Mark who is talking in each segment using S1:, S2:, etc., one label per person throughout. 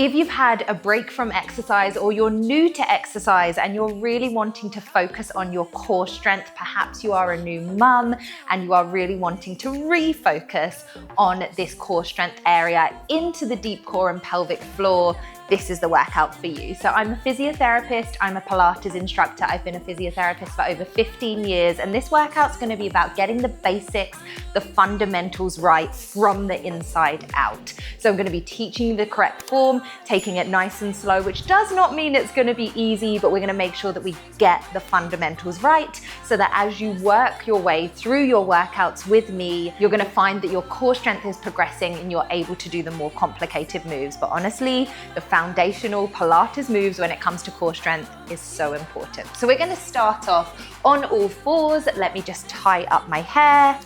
S1: If you've had a break from exercise or you're new to exercise and you're really wanting to focus on your core strength, perhaps you are a new mum and you are really wanting to refocus on this core strength area into the deep core and pelvic floor, this is the workout for you. So I'm a physiotherapist, I'm a Pilates instructor, I've been a physiotherapist for over 15 years, and this workout's gonna be about getting the basics, the fundamentals right from the inside out. So I'm gonna be teaching you the correct form, taking it nice and slow, which does not mean it's gonna be easy, but we're gonna make sure that we get the fundamentals right so that as you work your way through your workouts with me, you're gonna find that your core strength is progressing and you're able to do the more complicated moves. But honestly, the foundational Pilates moves when it comes to core strength is so important. So we're gonna start off on all fours. Let me just tie up my hair.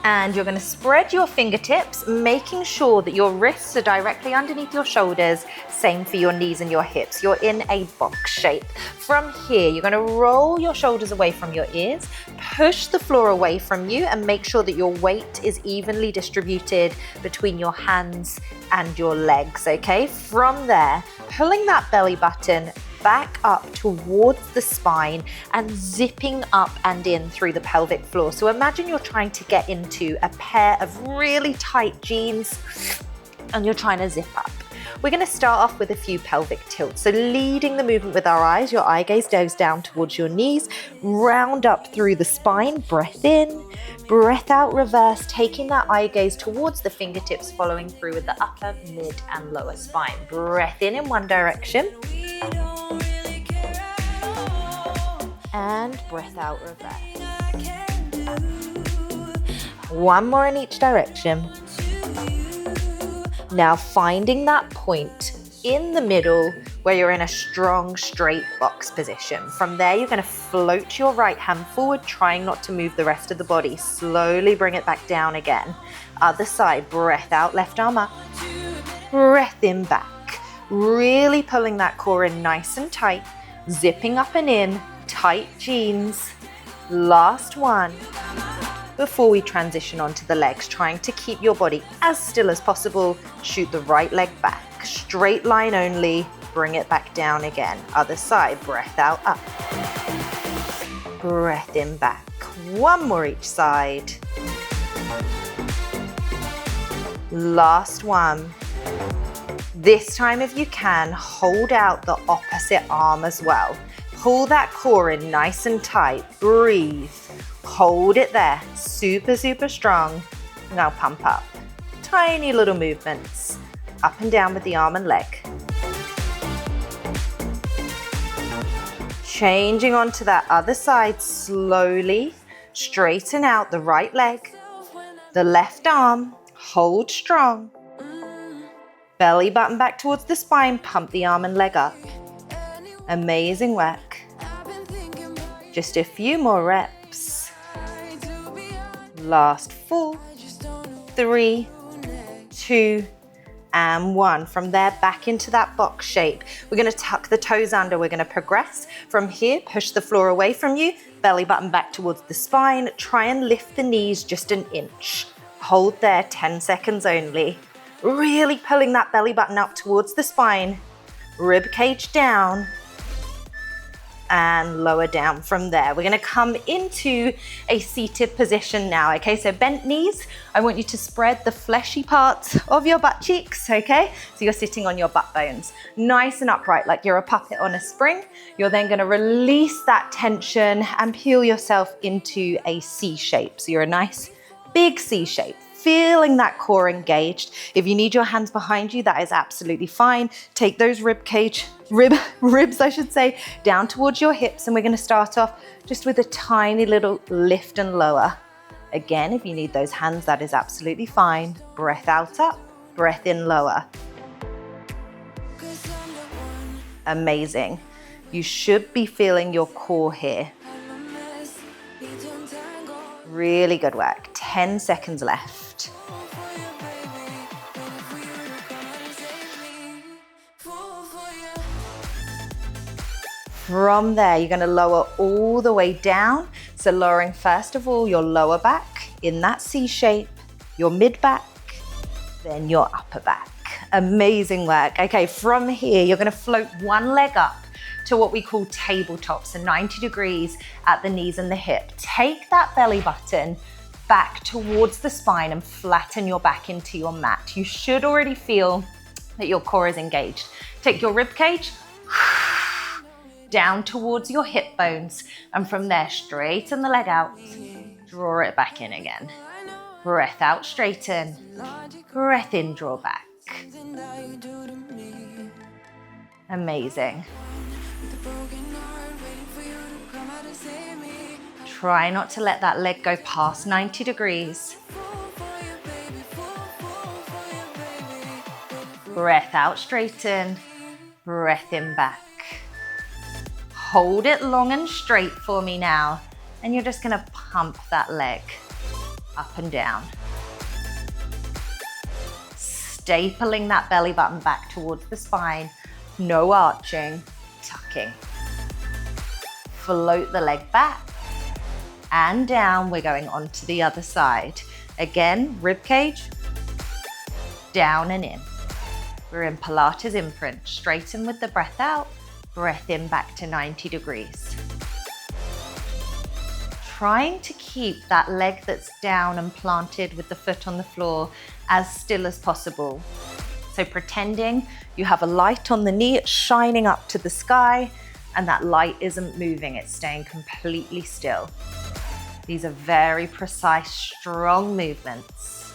S1: And you're gonna spread your fingertips, making sure that your wrists are directly underneath your shoulders. Same for your knees and your hips. You're in a box shape. From here, you're gonna roll your shoulders away from your ears, push the floor away from you, and make sure that your weight is evenly distributed between your hands and your legs, okay? From there, pulling that belly button back up towards the spine and zipping up and in through the pelvic floor. So imagine you're trying to get into a pair of really tight jeans and you're trying to zip up. We're going to start off with a few pelvic tilts. So leading the movement with our eyes, your eye gaze goes down towards your knees, round up through the spine, breath in, breath out, reverse, taking that eye gaze towards the fingertips, following through with the upper, mid, and lower spine. Breath in one direction. And breath out, reverse. One more in each direction. Now finding that point in the middle where you're in a strong straight box position. From there, you're going to float your right hand forward, trying not to move the rest of the body. Slowly bring it back down again. Other side, breath out, left arm up. Breath in back. Really pulling that core in nice and tight. Zipping up and in, tight jeans. Last one. Before we transition onto the legs, trying to keep your body as still as possible. Shoot the right leg back, straight line only, bring it back down again. Other side, breath out, up. Breath in back. One more each side. Last one. This time, if you can, hold out the opposite arm as well. Pull that core in nice and tight. Breathe. Hold it there, super, super strong. Now pump up. Tiny little movements, up and down with the arm and leg. Changing onto that other side slowly. Straighten out the right leg, the left arm, hold strong. Belly button back towards the spine, pump the arm and leg up. Amazing work. Just a few more reps. Last 4, 3, 2, and 1. From there, back into that box shape. We're going to tuck the toes under. We're going to progress. From here, push the floor away from you. Belly button back towards the spine. Try and lift the knees just an inch. Hold there, 10 seconds only. Really pulling that belly button up towards the spine. Rib cage down. And lower down from there. We're gonna come into a seated position now, okay? So bent knees, I want you to spread the fleshy parts of your butt cheeks, okay? So you're sitting on your butt bones, nice and upright, like you're a puppet on a spring. You're then gonna release that tension and peel yourself into a C shape. So you're a nice big C shape. Feeling that core engaged. If you need your hands behind you, that is absolutely fine. Take those ribs, I should say, down towards your hips, and we're gonna start off just with a tiny little lift and lower. Again, if you need those hands, that is absolutely fine. Breath out, up, breath in, lower. Amazing. You should be feeling your core here. Really good work. 10 seconds left. From there, you're going to lower all the way down. So lowering first of all your lower back in that C shape, your mid back, then your upper back. Amazing work. Okay, from here, you're gonna float one leg up to what we call tabletop, so 90 degrees at the knees and the hip. Take that belly button back towards the spine and flatten your back into your mat. You should already feel that your core is engaged. Take your rib cage down towards your hip bones, and from there, straighten the leg out, draw it back in again. Breath out, straighten. Breath in, draw back. Amazing. Try not to let that leg go past 90 degrees. Breath out, straighten. Breath in, back. Hold it long and straight for me now. And you're just gonna pump that leg up and down. Stapling that belly button back towards the spine. No arching, tucking. Float the leg back and down. We're going on to the other side. Again, rib cage, down and in. We're in Pilates imprint. Straighten with the breath out, breath in back to 90 degrees. Trying to keep that leg that's down and planted with the foot on the floor as still as possible. So pretending you have a light on the knee, it's shining up to the sky, and that light isn't moving, it's staying completely still. These are very precise, strong movements.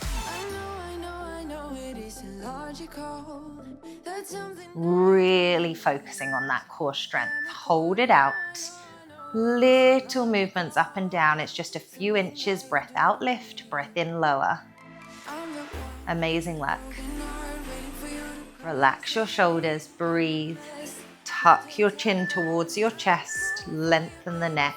S1: Really focusing on that core strength. Hold it out. Little movements up and down. It's just a few inches. Breath out, lift. Breath in, lower. Amazing work. Relax your shoulders. Breathe. Tuck your chin towards your chest. Lengthen the neck.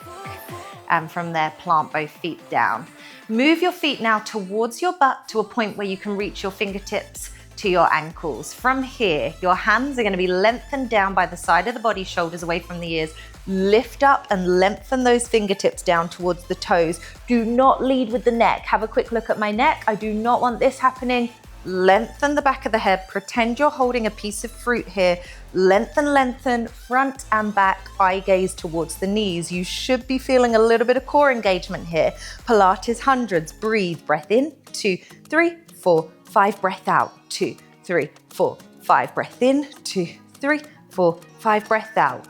S1: And from there, plant both feet down. Move your feet now towards your butt to a point where you can reach your fingertips to your ankles. From here, your hands are going to be lengthened down by the side of the body, shoulders away from the ears. Lift up and lengthen those fingertips down towards the toes. Do not lead with the neck. Have a quick look at my neck. I do not want this happening. Lengthen the back of the head. Pretend you're holding a piece of fruit here. Lengthen, lengthen, front and back, eye gaze towards the knees. You should be feeling a little bit of core engagement here. Pilates Hundreds. Breathe. Breath in. 2, 3, 4, 5. Breath out. 2, 3, 4, 5. Breath in. 2, 3, 4, 5. Breath out.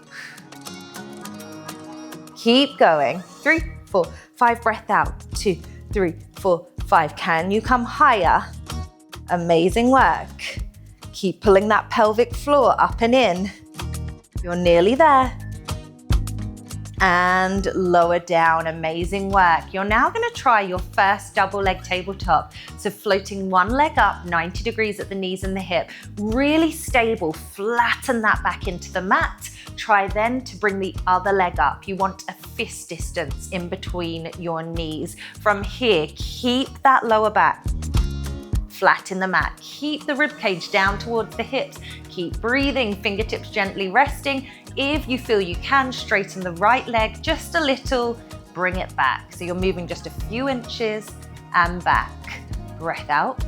S1: Keep going. 3, 4, 5. Breath out. 2, 3, 4, 5. Can you come higher? Amazing work. Keep pulling that pelvic floor up and in. You're nearly there. And lower down. Amazing work. You're now going to try your first double leg tabletop. So floating one leg up, 90 degrees at the knees and the hip. Really stable. Flatten that back into the mat. Try then to bring the other leg up. You want a fist distance in between your knees. From here, keep that lower back flat in the mat. Keep the rib cage down towards the hips. Keep breathing, fingertips gently resting. If you feel you can, straighten the right leg just a little, bring it back. So you're moving just a few inches and back. Breath out,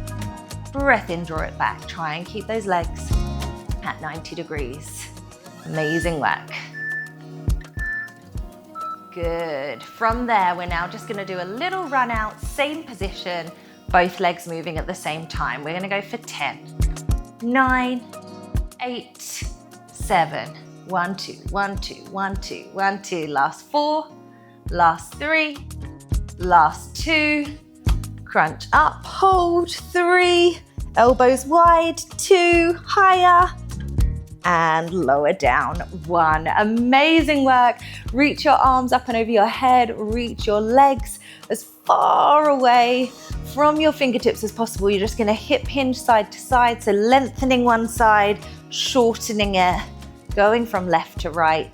S1: breath in, draw it back. Try and keep those legs at 90 degrees. Amazing work. Good. From there, we're now just gonna do a little run out, same position, both legs moving at the same time. We're gonna go for 10, 9, 8, 7, 1, 2, 1, 2, 1, 2, 1, 2. Last 4, last 3, last 2. Crunch up, hold, 3, elbows wide, 2, higher, and lower down, 1. Amazing work. Reach your arms up and over your head, reach your legs as far away from your fingertips as possible. You're just gonna hip hinge side to side, so lengthening one side, shortening it, going from left to right.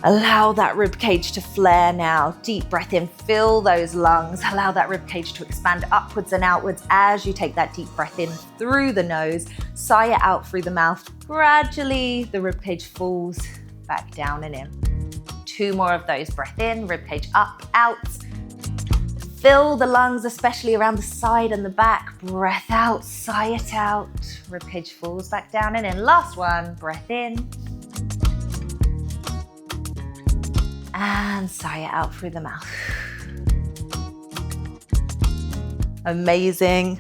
S1: Allow that rib cage to flare now. Deep breath in, fill those lungs. Allow that rib cage to expand upwards and outwards as you take that deep breath in through the nose. Sigh it out through the mouth. Gradually, the rib cage falls back down and in. 2 more of those. Breath in, rib cage up, out. Fill the lungs, especially around the side and the back. Breath out, sigh it out. Ribcage falls back down and in. Last one, breath in. And sigh it out through the mouth. Amazing.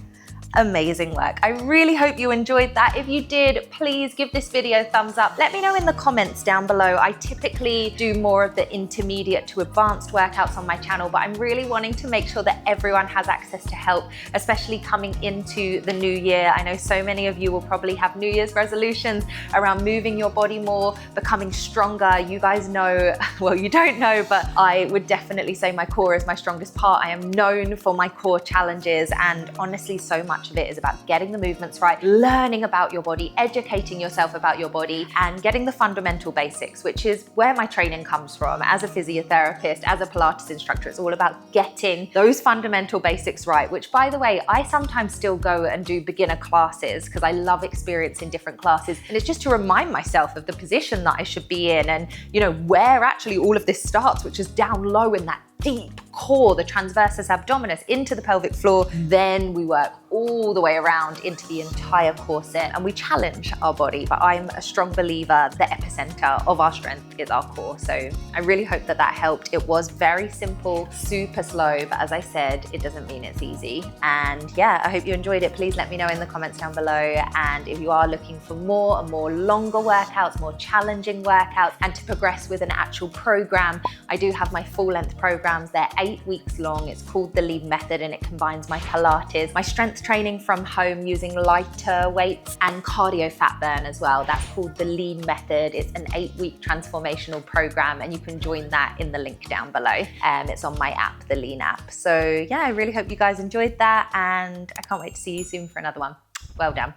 S1: Amazing work. I really hope you enjoyed that. If you did, please give this video a thumbs up. Let me know in the comments down below. I typically do more of the intermediate to advanced workouts on my channel, but I'm really wanting to make sure that everyone has access to help, especially coming into the new year. I know so many of you will probably have New Year's resolutions around moving your body more, becoming stronger. You guys know, well, you don't know, but I would definitely say my core is my strongest part. I am known for my core challenges, and honestly, so much of it is about getting the movements right, learning about your body, educating yourself about your body, and getting the fundamental basics, which is where my training comes from. As a physiotherapist, as a Pilates instructor, it's all about getting those fundamental basics right, which, by the way, I sometimes still go and do beginner classes because I love experiencing different classes. And it's just to remind myself of the position that I should be in and, you know, where actually all of this starts, which is down low in that deep core, the transversus abdominis, into the pelvic floor. Then we work all the way around into the entire core set and we challenge our body. But I'm a strong believer the epicenter of our strength is our core. So I really hope that that helped. It was very simple, super slow, but as I said, it doesn't mean it's easy. And yeah, I hope you enjoyed it. Please let me know in the comments down below. And if you are looking for more and more longer workouts, more challenging workouts, and to progress with an actual program, I do have my full length programs. They're 8 weeks long. It's called the Lean Method, and it combines my Pilates, my strength training from home using lighter weights, and cardio fat burn as well. That's called the Lean Method. It's an 8-week transformational program, and you can join that in the link down below. It's on my app, the Lean app. So yeah, I really hope you guys enjoyed that, and I can't wait to see you soon for another one. Well done.